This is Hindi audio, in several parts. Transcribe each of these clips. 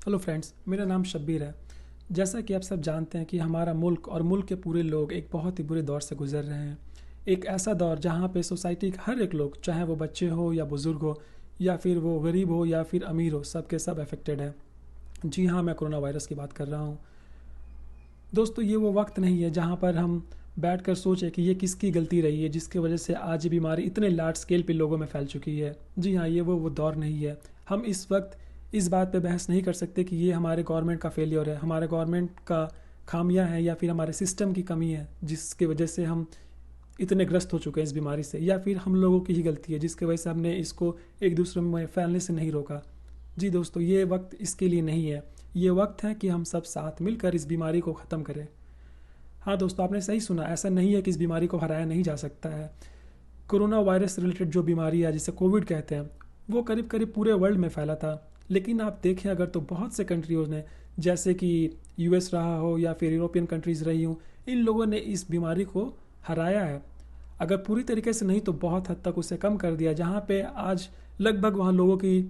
हेलो फ्रेंड्स, मेरा नाम शब्बीर है। जैसा कि आप सब जानते हैं कि हमारा मुल्क और मुल्क के पूरे लोग एक बहुत ही बुरे दौर से गुजर रहे हैं। एक ऐसा दौर जहां पे सोसाइटी का हर एक लोग, चाहे वो बच्चे हो या बुज़ुर्ग हो या फिर वो गरीब हो या फिर अमीर हो, सब के सब अफेक्टेड है। जी हाँ, मैं कोरोना वायरस की बात कर रहा हूँ। दोस्तों, ये वो वक्त नहीं है जहाँ पर हम बैठकर सोचें कि ये किसकी गलती रही है जिसकी वजह से आज ये बीमारी इतने लार्ज स्केल पे लोगों में फैल चुकी है। जी हाँ, ये वो दौर नहीं है। हम इस वक्त इस बात पे बहस नहीं कर सकते कि ये हमारे गवर्नमेंट का फेलियर है, हमारे गवर्नमेंट का खामियां है या फिर हमारे सिस्टम की कमी है जिसकी वजह से हम इतने ग्रस्त हो चुके हैं इस बीमारी से, या फिर हम लोगों की ही गलती है जिसकी वजह से हमने इसको एक दूसरे में फैलने से नहीं रोका। जी दोस्तों, ये वक्त इसके लिए नहीं है। ये वक्त है कि हम सब साथ मिलकर इस बीमारी को ख़त्म करें। हाँ दोस्तों, आपने सही सुना, ऐसा नहीं है कि इस बीमारी को हराया नहीं जा सकता है। कोरोना वायरस रिलेटेड जो बीमारी है जिसे कोविड कहते हैं, वो करीब करीब पूरे वर्ल्ड में फैला था। लेकिन आप देखें अगर, तो बहुत से कंट्रीज़ ने, जैसे कि यूएस रहा हो या फिर यूरोपियन कंट्रीज़ रही हों, इन लोगों ने इस बीमारी को हराया है। अगर पूरी तरीके से नहीं तो बहुत हद तक उसे कम कर दिया, जहाँ पे आज लगभग वहाँ लोगों की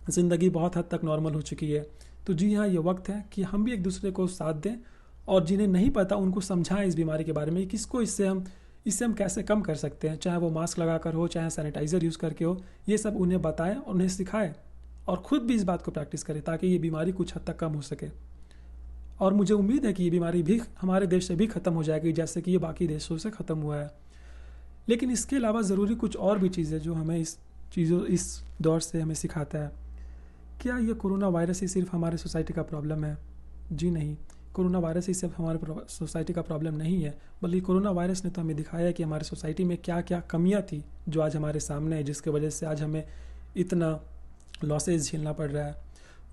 ज़िंदगी बहुत हद तक नॉर्मल हो चुकी है। तो जी हाँ, ये वक्त है कि हम भी एक दूसरे को साथ दें और जिन्हें नहीं पता उनको समझाएं इस बीमारी के बारे में, किसको इससे हम कैसे कम कर सकते हैं, चाहे वो मास्क लगाकर हो, चाहे सैनिटाइज़र यूज़ करके हो। ये सब उन्हें बताएं और उन्हें सिखाएं और ख़ुद भी इस बात को प्रैक्टिस करें ताकि ये बीमारी कुछ हद तक कम हो सके। और मुझे उम्मीद है कि ये बीमारी भी हमारे देश से भी ख़त्म हो जाएगी, जैसे कि ये बाकी देशों से ख़त्म हुआ है। लेकिन इसके अलावा ज़रूरी कुछ और भी चीज़ें जो हमें इस दौर से हमें सिखाता है। क्या ये कोरोना वायरस ही सिर्फ हमारे सोसाइटी का प्रॉब्लम है? जी नहीं, कोरोना वायरस ही सिर्फ हमारे सोसाइटी का प्रॉब्लम नहीं है, बल्कि कोरोना वायरस ने तो हमें दिखाया है कि हमारे सोसाइटी में क्या क्या कमियां थी जो आज हमारे सामने है, जिसकी वजह से आज हमें इतना लॉसेज झेलना पड़ रहा है।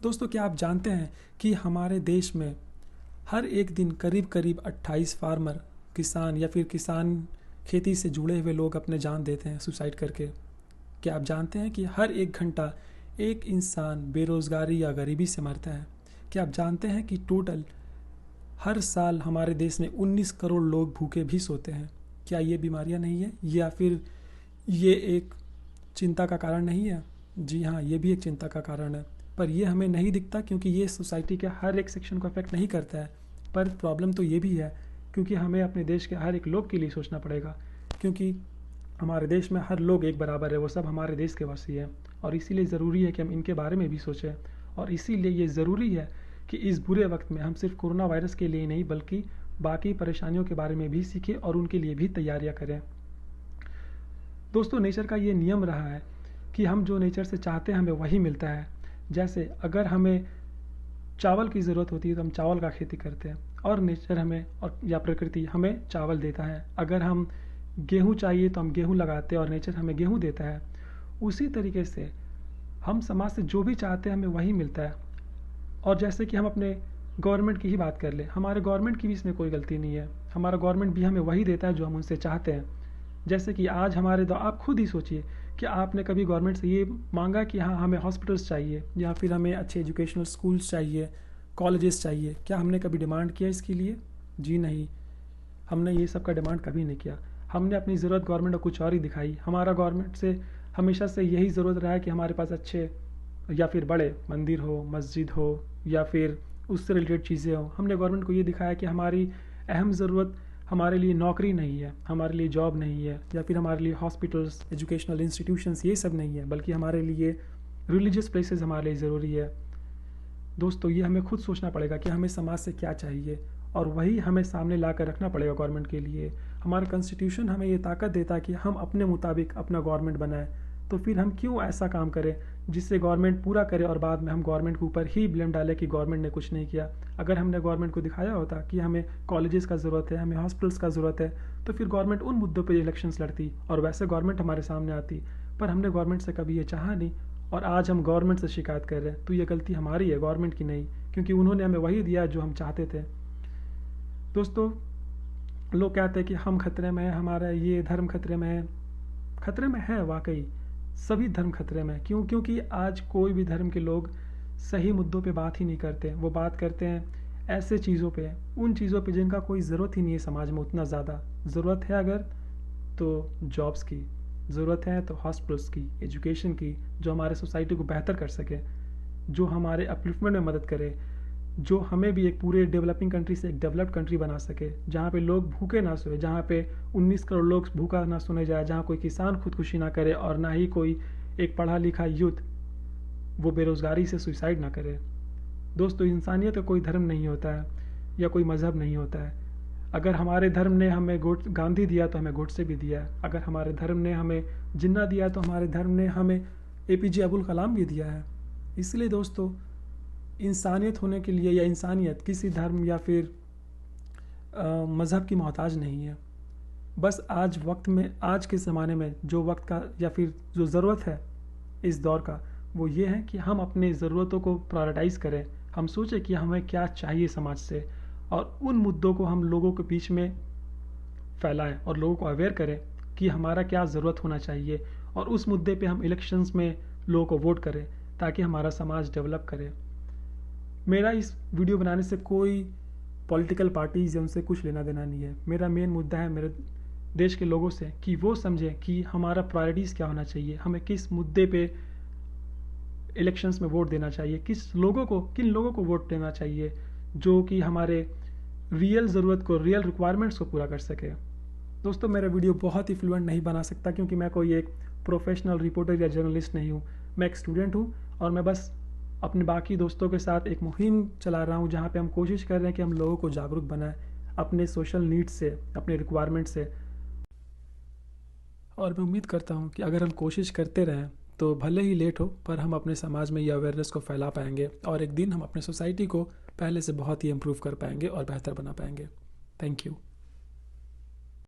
दोस्तों, क्या आप जानते हैं कि हमारे देश में हर एक दिन करीब करीब 28 फार्मर, किसान या फिर किसान खेती से जुड़े हुए लोग अपने जान देते हैं सुसाइड करके? क्या आप जानते हैं कि हर एक घंटा एक इंसान बेरोज़गारी या गरीबी से मरता है? क्या आप जानते हैं कि टोटल हर साल हमारे देश में 19 करोड़ लोग भूखे भी सोते हैं? क्या ये बीमारियां नहीं है, या फिर ये एक चिंता का कारण नहीं है? जी हाँ, ये भी एक चिंता का कारण है, पर ये हमें नहीं दिखता क्योंकि ये सोसाइटी के हर एक सेक्शन को अफेक्ट नहीं करता है। पर प्रॉब्लम तो ये भी है क्योंकि हमें अपने देश के हर एक लोग के लिए सोचना पड़ेगा, क्योंकि हमारे देश में हर लोग एक बराबर है, वो सब हमारे देश के वासी हैं। और इसीलिए ज़रूरी है कि हम इनके बारे में भी सोचें। और इसीलिए ये ज़रूरी है कि इस बुरे वक्त में हम सिर्फ कोरोना वायरस के लिए नहीं बल्कि बाकी परेशानियों के बारे में भी सीखें और उनके लिए भी तैयारियां करें। दोस्तों, नेचर का ये नियम रहा है कि हम जो नेचर से चाहते हैं हमें वही मिलता है। जैसे अगर हमें चावल की ज़रूरत होती है तो हम चावल का खेती करते हैं और नेचर हमें और या प्रकृति हमें चावल देता है। अगर हम गेहूँ चाहिए तो हम गेहूँ लगाते हैं और नेचर हमें गेहूँ देता है। उसी तरीके से हम समाज से जो भी चाहते हैं हमें वही मिलता है। और जैसे कि हम अपने गवर्नमेंट की ही बात कर लें, हमारे गवर्नमेंट की भी इसमें कोई गलती नहीं है। हमारा गवर्नमेंट भी हमें वही देता है जो हम उनसे चाहते हैं। जैसे कि आज आप खुद ही सोचिए कि आपने कभी गवर्नमेंट से ये मांगा कि हाँ, हमें हॉस्पिटल्स चाहिए या फिर हमें अच्छे एजुकेशनल स्कूल्स चाहिए, कॉलेजेस चाहिए? क्या हमने कभी डिमांड किया इसके लिए? जी नहीं, हमने ये सब का डिमांड कभी नहीं किया। हमने अपनी ज़रूरत गवर्नमेंट को कुछ और ही दिखाई। हमारा गवर्नमेंट से हमेशा से यही ज़रूरत रहा है कि हमारे पास अच्छे या फिर बड़े मंदिर हो, मस्जिद हो या फिर उससे रिलेटेड चीज़ें हो। हमने गवर्नमेंट को ये दिखाया कि हमारी अहम ज़रूरत हमारे लिए नौकरी नहीं है, हमारे लिए जॉब नहीं है, या फिर हमारे लिए हॉस्पिटल्स, एजुकेशनल इंस्टीट्यूशंस, ये सब नहीं है, बल्कि हमारे लिए रिलीजियस प्लेसेस हमारे लिए ज़रूरी है। दोस्तों, ये हमें खुद सोचना पड़ेगा कि हमें समाज से क्या चाहिए और वही हमें सामने ला कर रखना पड़ेगा गवर्नमेंट के लिए। हमारा कॉन्स्टिट्यूशन हमें ये ताकत देता है कि हम अपने मुताबिक अपना गवर्नमेंट बनाएं। तो फिर हम क्यों ऐसा काम करें जिससे गवर्नमेंट पूरा करे और बाद में हम गवर्नमेंट के ऊपर ही ब्लेम डालें कि गवर्नमेंट ने कुछ नहीं किया? अगर हमने गवर्नमेंट को दिखाया होता कि हमें कॉलेजेस का ज़रूरत है, हमें हॉस्पिटल्स का ज़रूरत है, तो फिर गवर्नमेंट उन मुद्दों पर इलेक्शंस लड़ती और वैसे गवर्नमेंट हमारे सामने आती। पर हमने गवर्नमेंट से कभी ये चाहा नहीं और आज हम गवर्नमेंट से शिकायत कर रहे हैं। तो ये गलती हमारी है, गवर्नमेंट की नहीं, क्योंकि उन्होंने हमें वही दिया जो हम चाहते थे। दोस्तों, लोग कहते हैं कि हम खतरे में हैं, हमारा ये धर्म खतरे में है। खतरे में है वाकई, सभी धर्म खतरे में। क्यों? क्योंकि आज कोई भी धर्म के लोग सही मुद्दों पे बात ही नहीं करते। वो बात करते हैं ऐसे चीज़ों पे, उन चीज़ों पे जिनका कोई ज़रूरत ही नहीं है समाज में। उतना ज़्यादा ज़रूरत है अगर तो जॉब्स की, ज़रूरत है तो हॉस्पिटल्स की, एजुकेशन की, जो हमारे सोसाइटी को बेहतर कर सके। जो हमारे अपलिफ्टमेंट में मदद करे, जो हमें भी एक पूरे डेवलपिंग कंट्री से एक डेवलप्ड कंट्री बना सके, जहाँ पे लोग भूखे ना सोए, जहाँ पे 19 करोड़ लोग भूखा ना सुने जाए, जहाँ कोई किसान खुदकुशी ना करे और ना ही कोई एक पढ़ा लिखा यूथ वो बेरोज़गारी से सुसाइड ना करे। दोस्तों, इंसानियत का कोई धर्म नहीं होता है या कोई मज़हब नहीं होता है। अगर हमारे धर्म ने हमें गांधी दिया तो हमें गोडसे भी दिया है। अगर हमारे धर्म ने हमें जिन्ना दिया तो हमारे धर्म ने हमें APJ अबुल कलाम भी दिया है। इसलिए दोस्तों, इंसानियत होने के लिए या इंसानियत किसी धर्म या फिर मज़हब की मोहताज नहीं है। बस आज वक्त में, आज के ज़माने में जो वक्त का या फिर जो ज़रूरत है इस दौर का, वो ये है कि हम अपने ज़रूरतों को प्रायोरिटाइज़ करें। हम सोचें कि हमें क्या चाहिए समाज से, और उन मुद्दों को हम लोगों के बीच में फैलाएं और लोगों को अवेयर करें कि हमारा क्या ज़रूरत होना चाहिए, और उस मुद्दे पे हम इलेक्शंस में लोगों को वोट करें ताकि हमारा समाज डेवलप करे। मेरा इस वीडियो बनाने से कोई पॉलिटिकल पार्टीज़ या उनसे कुछ लेना देना नहीं है। मेरा मेन मुद्दा है मेरे देश के लोगों से कि वो समझें कि हमारा प्रायोरिटीज़ क्या होना चाहिए, हमें किस मुद्दे पे इलेक्शंस में वोट देना चाहिए, किन लोगों को वोट देना चाहिए जो कि हमारे रियल ज़रूरत को, रियल रिक्वायरमेंट्स को पूरा कर सके। दोस्तों, मेरा वीडियो बहुत ही फ्लुएंट नहीं बना सकता क्योंकि मैं कोई एक प्रोफेशनल रिपोर्टर या जर्नलिस्ट नहीं हूँ। मैं एक स्टूडेंट हूँ और मैं बस अपने बाकी दोस्तों के साथ एक मुहिम चला रहा हूँ जहाँ पे हम कोशिश कर रहे हैं कि हम लोगों को जागरूक बनाएं अपने सोशल नीड्स से, अपने रिक्वायरमेंट से। और मैं उम्मीद करता हूँ कि अगर हम कोशिश करते रहें तो भले ही लेट हो, पर हम अपने समाज में ये अवेयरनेस को फैला पाएंगे और एक दिन हम अपने सोसाइटी को पहले से बहुत ही इम्प्रूव कर पाएंगे और बेहतर बना पाएंगे। Thank you.